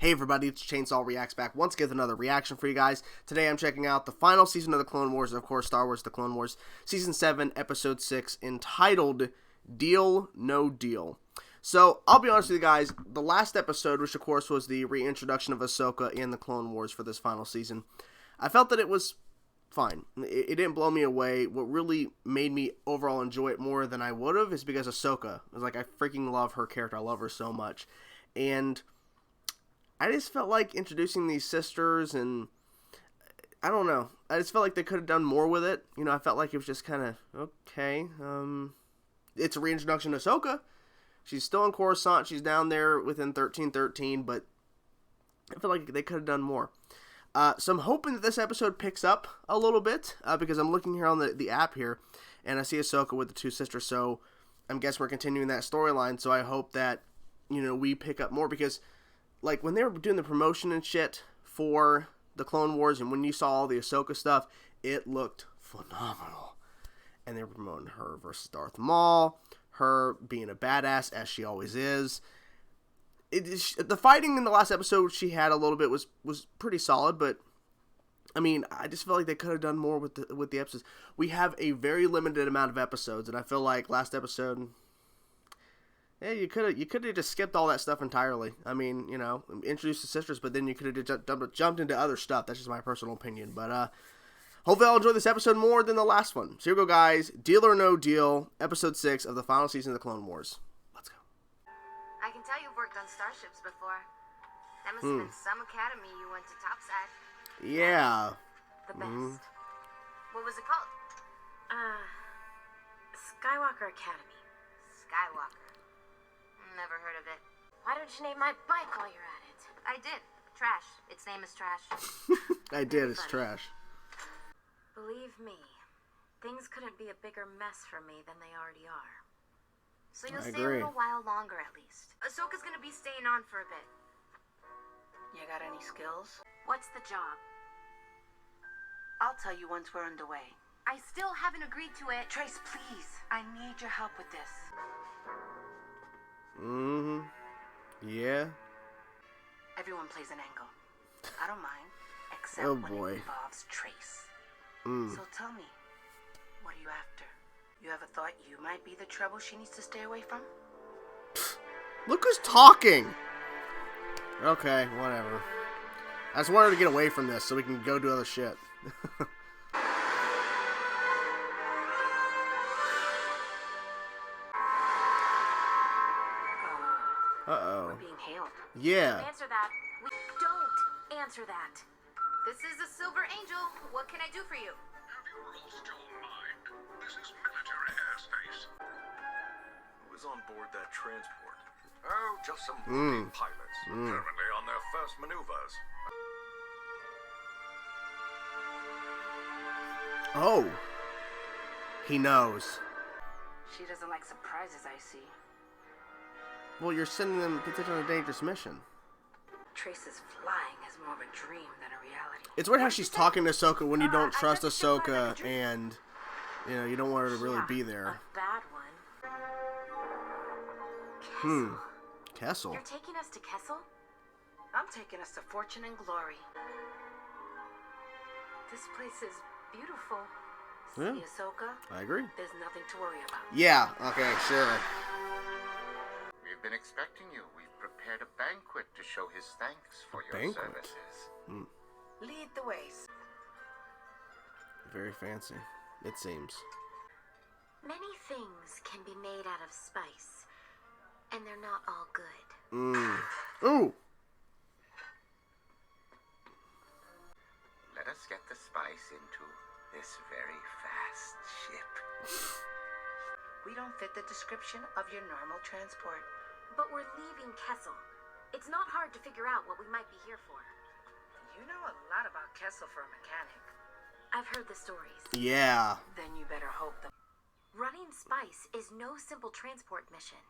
Hey everybody, it's Chainsaw Reacts back once again with another reaction for you guys. Today I'm checking out the final season of the Clone Wars, and of course Star Wars The Clone Wars, Season 7, Episode 6, entitled Deal No Deal. So, I'll be honest with you guys, the last episode, which of course was the reintroduction of Ahsoka in the Clone Wars for this final season, I felt that it was fine. It didn't blow me away. What really made me overall enjoy it more than I would have is because Ahsoka. It was like, I freaking love her character. I love her so much. And I just felt like introducing these sisters, and I don't know. I just felt like they could have done more with it. You know, I felt like it was just kind of, okay. It's a reintroduction of Ahsoka. She's still in Coruscant. She's down there within 1313, but I feel like they could have done more. So I'm hoping that this episode picks up a little bit, because I'm looking here on the app here, and I see Ahsoka with the two sisters, so I guess we're continuing that storyline, so I hope that, you know, we pick up more, because like, when they were doing the promotion and shit for the Clone Wars, and when you saw all the Ahsoka stuff, it looked phenomenal. And they were promoting her versus Darth Maul, her being a badass, as she always is. The fighting in the last episode she had a little bit was pretty solid, but, I mean, I just feel like they could have done more with the episodes. We have a very limited amount of episodes, and I feel like last episode, yeah, you could have just skipped all that stuff entirely. I mean, you know, introduced the sisters, but then you could have jumped into other stuff. That's just my personal opinion. But hopefully I'll enjoy this episode more than the last one. So here we go, guys. Deal or No Deal, Episode 6 of the final season of the Clone Wars. Let's go. I can tell you've worked on starships before. That must have been some academy you went to topside. Yeah. The best. What was it called? Skywalker Academy. Skywalker. Never heard of it. Why don't you name my bike while you're at it? I did. Trash. Its name is Trash. I did. It's trash. Believe me, things couldn't be a bigger mess for me than they already are. So you'll stay a little while longer at least. Ahsoka's gonna be staying on for a bit. You got any skills? What's the job? I'll tell you once we're underway. I still haven't agreed to it. Trace, please. I need your help with this. Yeah. Everyone plays an angle. I don't mind, except when it involves Trace. So tell me, what are you after? You ever thought you might be the trouble she needs to stay away from? Look who's talking! Okay, whatever. I just wanted to get away from this so we can go do other shit. Uh-oh. We're being hailed. Yeah. Answer that. We don't answer that. This is a Silver Angel. What can I do for you? Have you lost your mind? This is military airspace. Who was on board that transport? Oh, just some rookie pilots. Currently on their first maneuvers. Oh. He knows. She doesn't like surprises, I see. Well, you're sending them potentially on a dangerous mission. Trace's flying is more of a dream than a reality. It's weird how she's talking to Ahsoka when you don't trust Ahsoka and, you know, you don't want her to really be there. A bad one. Kessel. You're taking us to Kessel? I'm taking us to fortune and glory. This place is beautiful. Yeah. See, Ahsoka? I agree. There's nothing to worry about. Yeah, okay, sure. We've been expecting you. We've prepared a banquet to show his thanks for your services. Lead the way. Very fancy, it seems. Many things can be made out of spice, and they're not all good. Ooh! Let us get the spice into this very fast ship. We don't fit the description of your normal transport. But we're leaving Kessel. It's not hard to figure out what we might be here for. You know a lot about Kessel for a mechanic. I've heard the stories. Yeah. Then you better hope the... Running spice is no simple transport mission.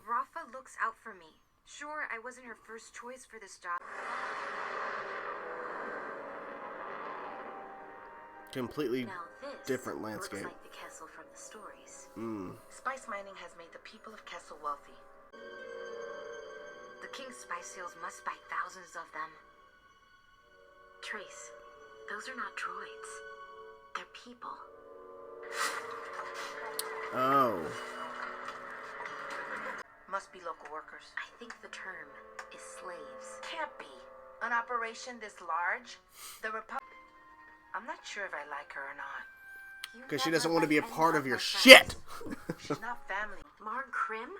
Rafa looks out for me. Sure, I wasn't her first choice for this job. Completely Now this different landscape. looks like the Kessel from the stories. Spice mining has made the people of Kessel wealthy. The King Spice Seals must bite thousands of them. Trace, those are not droids. They're people. Oh. Must be local workers. I think the term is slaves. Can't be. An operation this large? I'm not sure if I like her or not. Because she doesn't want to be a part of your shit. She's not family. Marg Krim?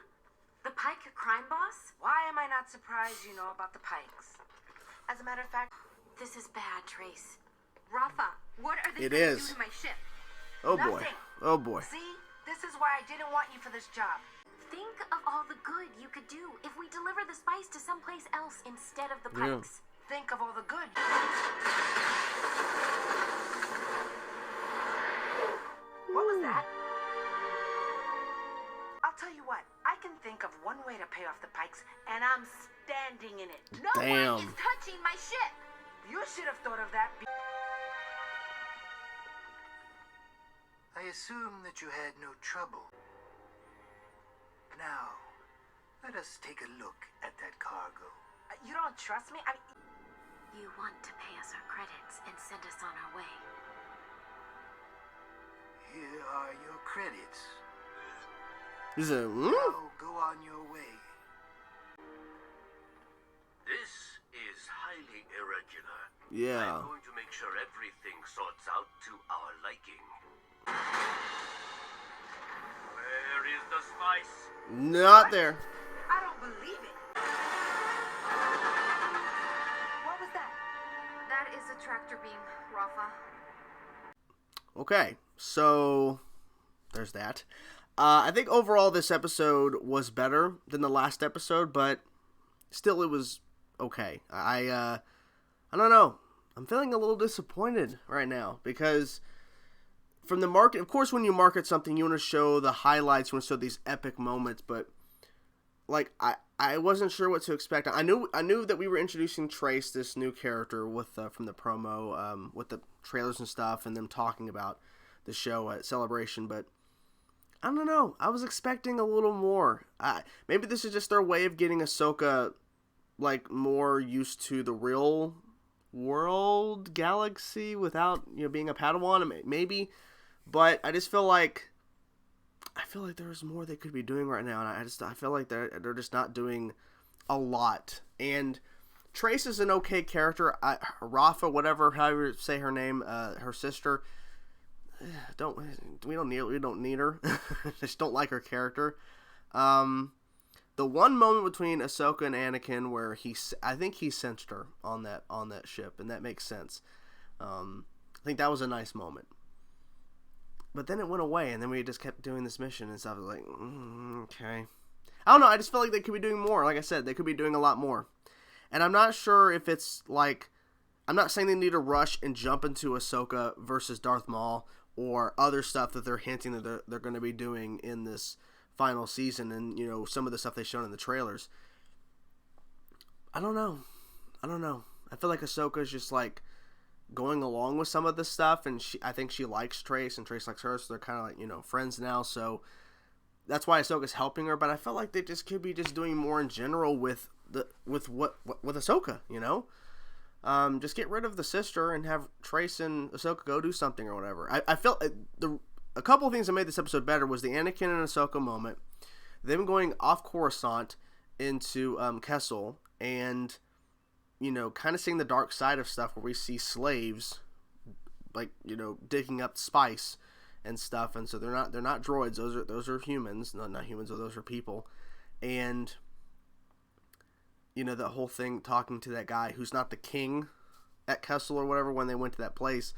The Pike crime boss? Why am I not surprised you know about the Pikes? As a matter of fact, This is bad, Trace. Rafa, what are they It going to is. do to my ship? Oh boy. Nothing. Oh boy. See? This is why I didn't want you for this job. Think of all the good you could do if we deliver the spice to someplace else instead of the Yeah. Pikes. Think of all the good. What was that? I'll tell you what. I can think of one way to pay off the Pikes, and I'm standing in it. No Damn. one is touching my ship. You should have thought of that. I assume that you had no trouble. Now, let us take a look at that cargo. You don't trust me? You want to pay us our credits and send us on our way. Here are your credits. He's a, Now go on your way. This is highly irregular. yeah. I'm going to make sure everything sorts out to our liking. Where is the spice? Not there. I don't believe it. What was that? That is a tractor beam, Rafa. Okay, so there's that. I think overall this episode was better than the last episode, but still it was okay. I don't know. I'm feeling a little disappointed right now because from the market, of course, when you market something, you want to show the highlights, you want to show these epic moments, but like I wasn't sure what to expect. I knew that we were introducing Trace, this new character, with from the promo, with the trailers and stuff, and them talking about the show at Celebration, but I don't know. I was expecting a little more. Maybe this is just their way of getting Ahsoka like more used to the real world galaxy without being a Padawan. Maybe, but I just feel like there's more they could be doing right now, and I feel like they're just not doing a lot. And Trace is an okay character. Rafa, however you say her name, her sister. We don't need her. Just don't like her character. The one moment between Ahsoka and Anakin where I think he sensed her on that ship, and that makes sense. I think that was a nice moment. But then it went away, and then we just kept doing this mission and stuff. I was like, okay. I don't know. I just feel like they could be doing more. Like I said, they could be doing a lot more. And I'm not sure if it's like, I'm not saying they need to rush and jump into Ahsoka versus Darth Maul or other stuff that they're hinting that they're going to be doing in this final season, and some of the stuff they've shown in the trailers. I don't know. I feel like Ahsoka's just like going along with some of this stuff, and I think she likes Trace, and Trace likes her, so they're kind of like friends now. So that's why Ahsoka's helping her. But I feel like they just could be just doing more in general with Ahsoka. Just get rid of the sister and have Trace and Ahsoka go do something or whatever. I felt a couple of things that made this episode better was the Anakin and Ahsoka moment, them going off Coruscant into Kessel, and kind of seeing the dark side of stuff where we see slaves like digging up spice and stuff, and so they're not droids. Those are humans, not humans. Those are people, and the whole thing talking to that guy who's not the king at Kessel or whatever when they went to that place.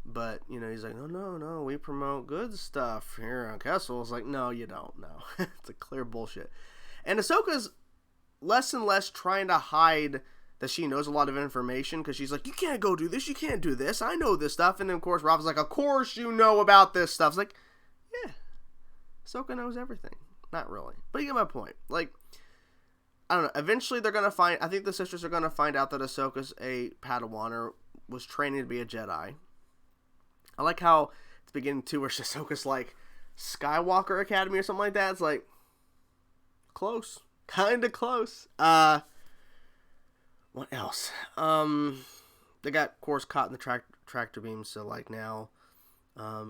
But, he's like, no, we promote good stuff here on Kessel. It's like, no, you don't. No. It's a clear bullshit. And Ahsoka's less and less trying to hide that she knows a lot of information, because she's like, you can't go do this, you can't do this, I know this stuff. And then, of course, Rafa's like, of course you know about this stuff. It's like, yeah, Ahsoka knows everything. Not really. But you get my point. Like, I don't know. Eventually they're going to I think the sisters are going to find out that Ahsoka's a Padawan, or was training to be a Jedi. I like how it's beginning too, where Ahsoka's like Skywalker Academy or something like that. It's like close, kind of close. What else? They got, of course, caught in the tractor beam, so, like, now,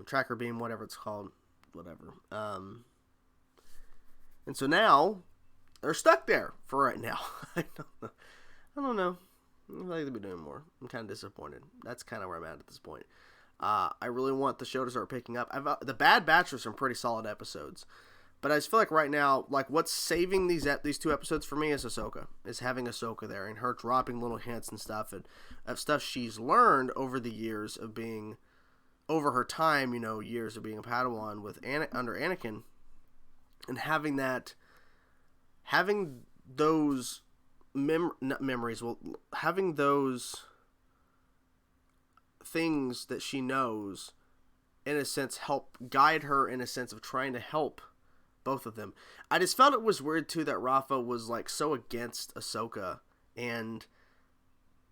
tracker beam, whatever it's called, whatever. And so now, they're stuck there for right now. I don't know. I feel like they'll be doing more. I'm kind of disappointed. That's kind of where I'm at this point. I really want the show to start picking up. The Bad Batch are some pretty solid episodes. But I just feel like right now, like, what's saving these 2 episodes for me is Ahsoka. Is having Ahsoka there and her dropping little hints and stuff and of stuff she's learned over the years of being, over her time, years of being a Padawan under Anakin, and having those memories, having those things that she knows, in a sense, help guide her in a sense of trying to help both of them. I just felt it was weird too that Rafa was like so against Ahsoka and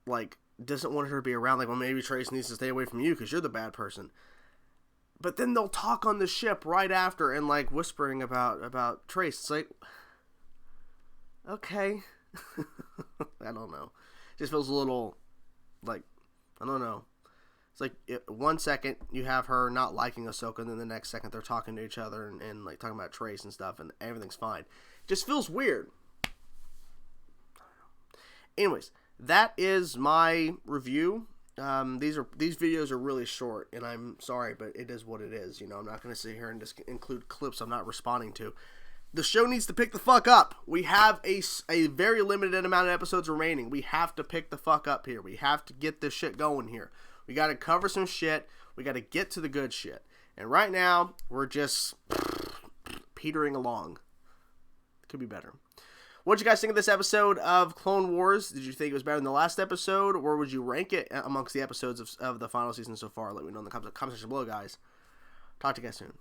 like doesn't want her to be around. Like, well, maybe Trace needs to stay away from you because you're the bad person. But then they'll talk on the ship right after and like whispering about Trace. It's like, okay, I don't know. It just feels a little like, I don't know. It's like 1 second you have her not liking Ahsoka, and then the next second they're talking to each other and like talking about Trace and stuff, and everything's fine. It just feels weird. Anyways, that is my review. These videos are really short, and I'm sorry, but it is what it is. I'm not going to sit here and just include clips I'm not responding to. The show needs to pick the fuck up. We have a very limited amount of episodes remaining. We have to pick the fuck up here. We have to get this shit going here. We got to cover some shit. We got to get to the good shit. And right now, we're just petering along. Could be better. What did you guys think of this episode of Clone Wars? Did you think it was better than the last episode? Or would you rank it amongst the episodes of the final season so far? Let me know in the comment section below, guys. Talk to you guys soon.